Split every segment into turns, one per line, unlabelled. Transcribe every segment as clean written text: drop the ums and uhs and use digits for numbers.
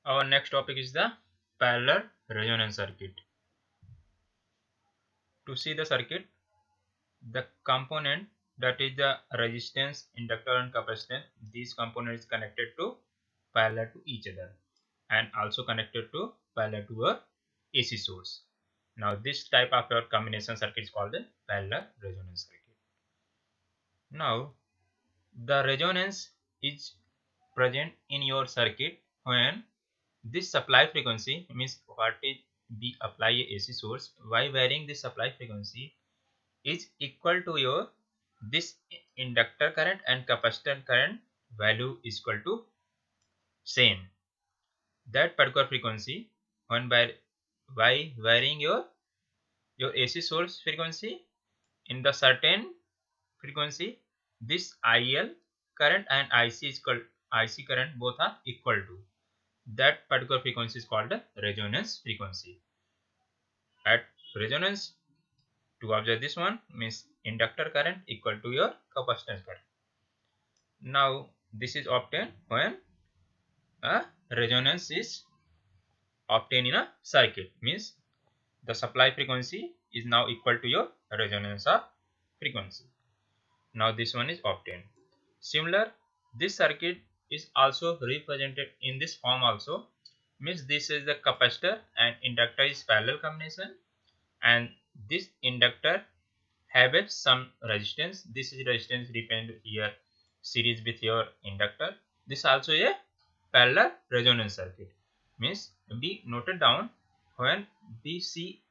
Our next topic is the parallel resonance circuit. To see the circuit, the component, that is the resistance, inductor and capacitance, these components connected to parallel to each other and also connected to parallel to a AC source. Now this type of your combination circuit is called the parallel resonance circuit. Now the resonance is present in your circuit when this supply frequency, means what is we apply a AC source, by varying the supply frequency is equal to your this inductor current and capacitor current value is equal to same. That particular frequency, when by varying your AC source frequency in the certain frequency, this IL current and IC is called IC current, both are equal to that particular frequency is called the resonance frequency. At resonance, to observe this one, means inductor current equal to your capacitance current. Now this is obtained when a resonance is obtained in a circuit, means the supply frequency is now equal to your resonance of frequency. Now this one is obtained. Similar, this circuit is also represented in this form also, means this is the capacitor and inductor is parallel combination, and this inductor have some resistance. This is resistance depend here series with your inductor. This also a parallel resonance circuit, means we noted down when we see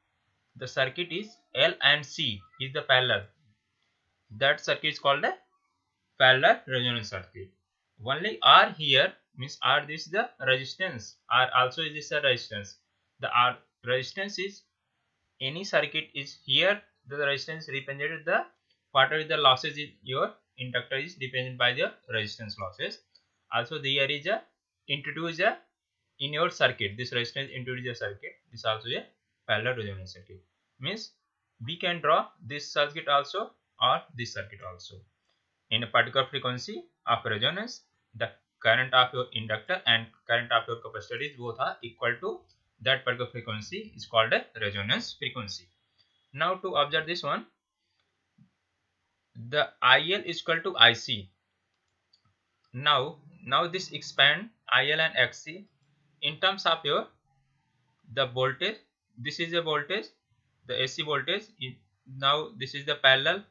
the circuit is L and C is the parallel, that circuit is called a parallel resonance circuit. Only R here, means R this is the resistance, R also is this a resistance. The R resistance is any circuit is here, the resistance represented the whatever the losses is your inductor is represented by the resistance losses. Also there is a introduce a in your circuit, this resistance introduce a circuit, this also a parallel resonance circuit, means we can draw this circuit also or this circuit also. In a particular frequency of resonance, the current of your inductor and current of your capacitor is both are equal to that particular frequency is called a resonance frequency. Now to observe this one, the IL is equal to IC. Now this expand IL and XC in terms of your the voltage. This is a voltage, the AC voltage. Now this is the parallel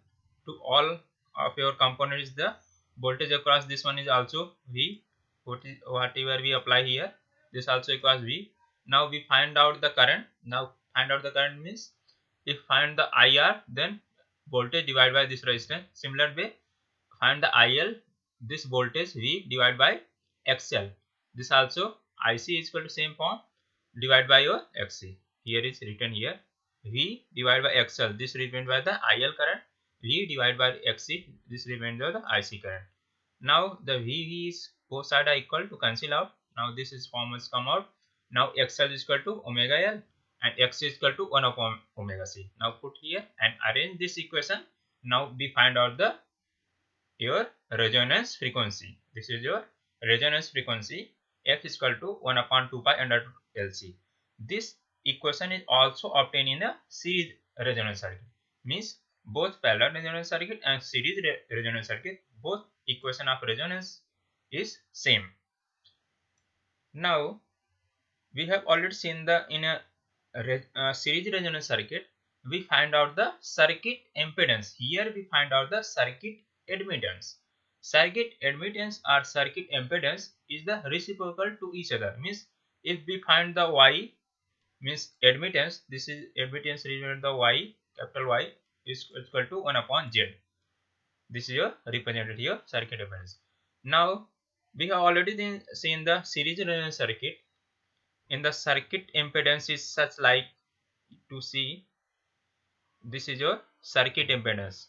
to all of your components. The voltage across this one is also V. Whatever we apply here, this also equals V. Now we find out the current. Now find out the current means if find the IR, then voltage divided by this resistance. Similar way, find the IL, this voltage V divided by XL. This also IC is equal to same form, divided by your XC. Here is written here V divided by XL. This represented by the IL current. V divided by XC. This represented by the IC current. Now the VV is both sides are equal to cancel out. Now this is form has come out. Now XL is equal to omega L and X is equal to 1 upon omega C. Now put here and arrange this equation. Now we find out the your resonance frequency. This is your resonance frequency. F is equal to 1 upon 2 pi under LC. This equation is also obtained in a series resonance circuit. Means both parallel resonance circuit and series resonance circuit, both equation of resonance is same. Now we have already seen the in a series resonance circuit, we find out the circuit impedance. Here we find out the circuit admittance. Circuit admittance or circuit impedance is the reciprocal to each other. Means if we find the Y, means admittance, this is admittance represented the Y, capital Y is equal to 1 upon Z. This is your represented here circuit impedance. Now we have already seen the series resonance circuit. In the circuit impedance is such like to see, this is your circuit impedance.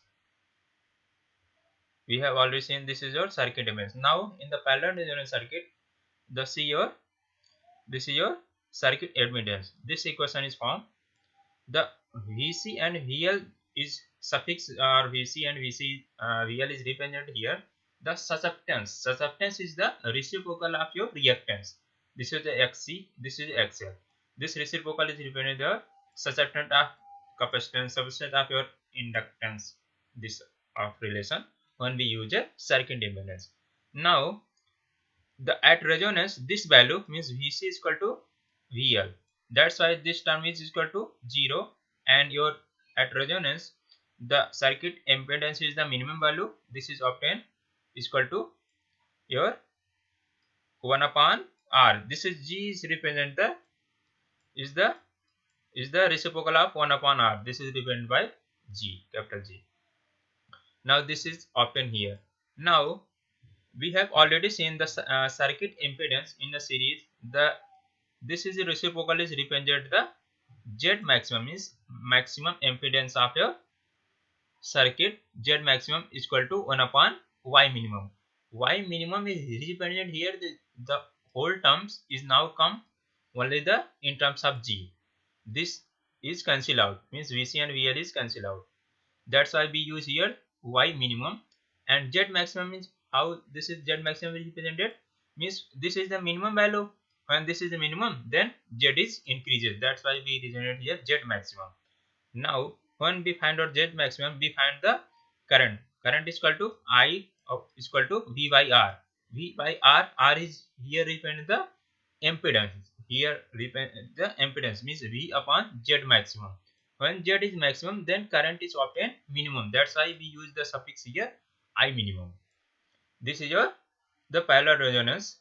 We have already seen this is your circuit impedance. Now in the parallel resonance circuit, the see your this is your circuit admittance. This equation is formed. The VC and VL is suffix, or VC and VL is represented here. The susceptance is the reciprocal of your reactance. This is the Xc, this is XL. This reciprocal is representing the susceptance of capacitance, substance of your inductance, this of relation when we use a circuit impedance. Now the at resonance this value means Vc is equal to VL. That's why this term is equal to 0, and your at resonance the circuit impedance is the minimum value. This is obtained is equal to your 1 upon R. This is G is represent the is the reciprocal of 1 upon R. This is represented by G, capital G. Now this is obtained here. Now we have already seen the circuit impedance in the series. The this is the reciprocal is represented the Z maximum is maximum impedance of your circuit. Z maximum is equal to 1 upon Y minimum. Y minimum is represented here. The whole terms is now come only the in terms of G. This is cancel out, means Vc and Vl is cancel out. That's why we use here Y minimum, and Z maximum is how this is Z maximum is represented, means this is the minimum value. When this is the minimum, then Z is increases. That's why we represent here Z maximum. Now when we find out Z maximum, we find the current. Current is equal to I is equal to V by R. V by R. R is here represent the impedance. Here represent the impedance means V upon Z maximum. When Z is maximum, then current is obtained minimum. That's why we use the suffix here I minimum. This is your the parallel resonance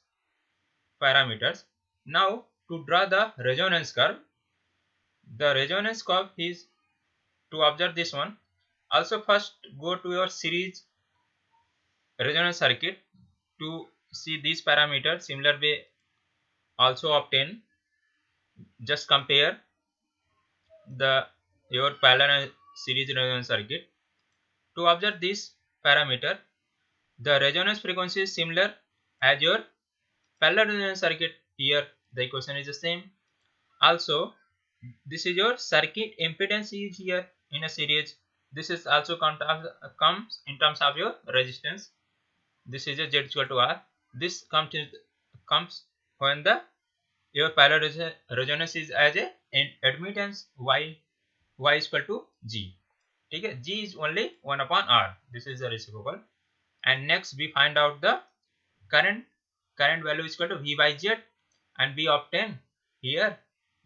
parameters. Now to draw the resonance curve, the resonance curve is to observe this one. Also first go to your series resonance circuit to see these parameters. Similar way also obtain. Just compare the your parallel series resonance circuit. To observe this parameter, the resonance frequency is similar as your parallel resonance circuit. Here the equation is the same. Also this is your circuit impedance is here in a series. This is also comes in terms of your resistance. This is a Z equal to R. This comes when the your parallel resonance is as a admittance Y is equal to G. Okay, G is only 1 upon R. This is the reciprocal. And next we find out the current. Current value is equal to V by Z, and we obtain here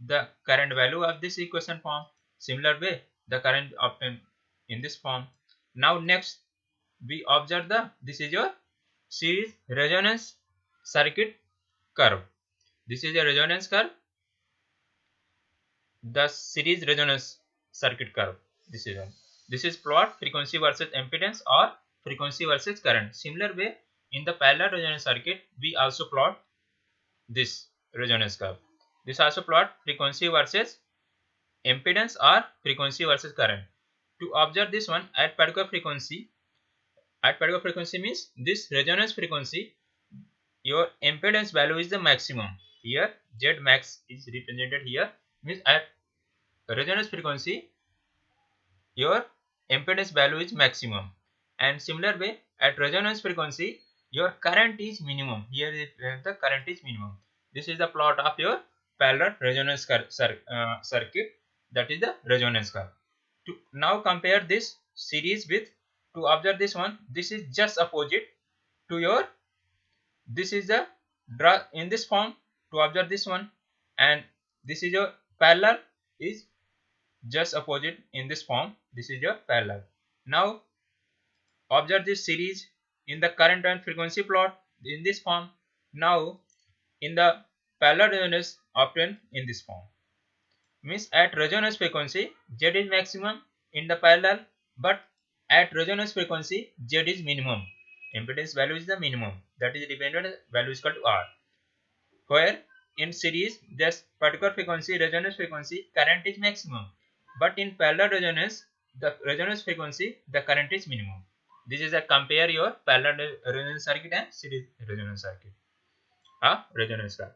the current value of this equation form. Similar way the current obtained in this form. Now next we observe the this is your series resonance circuit curve. This is a resonance curve, the series resonance circuit curve. This is plot frequency versus impedance or frequency versus current. Similar way in the parallel resonance circuit we also plot this resonance curve. This also plot frequency versus impedance or frequency versus current. To observe this one at particular frequency means this resonance frequency, your impedance value is the maximum. Here Z max is represented here, means at resonance frequency your impedance value is maximum. And similar way at resonance frequency your current is minimum. Here the current is minimum. This is the plot of your parallel resonance circuit, that is the resonance curve. To now compare this series with, to observe this one, this is just opposite to your, this is the draw in this form to observe this one, and this is your parallel is just opposite in this form. This is your parallel. Now observe this series in the current and frequency plot in this form. Now in the parallel resonance obtained in this form, means at resonance frequency Z is maximum in the parallel, but at resonance frequency Z is minimum. Impedance value is the minimum, that is dependent value is equal to R. Where in series this particular frequency resonance frequency current is maximum, but in parallel resonance the resonance frequency the current is minimum. This is a compare your parallel resonance circuit and series resonance circuit of resonance curve.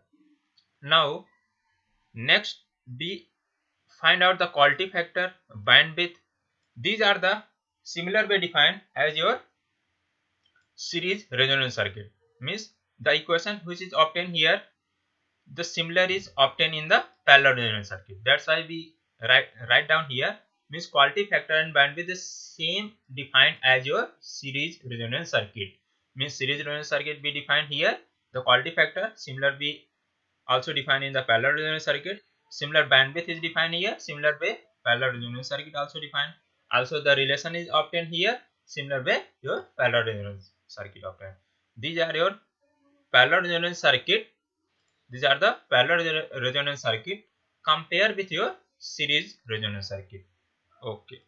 Now next we find out the quality factor, bandwidth. These are the similar way defined as your series resonance circuit, means the equation which is obtained here, the similar is obtained in the parallel resonance circuit. That's why we write down here, means quality factor and bandwidth is same defined as your series resonance circuit. Means series resonance circuit we define here the quality factor, similar we also defined in the parallel resonance circuit. Similar bandwidth is defined here, similar way parallel resonance circuit also defined. Also the relation is obtained here, similar way your parallel resonance circuit obtained. These are your parallel resonance circuit. These are the parallel resonance circuit. Compare with your series resonance circuit. Okay.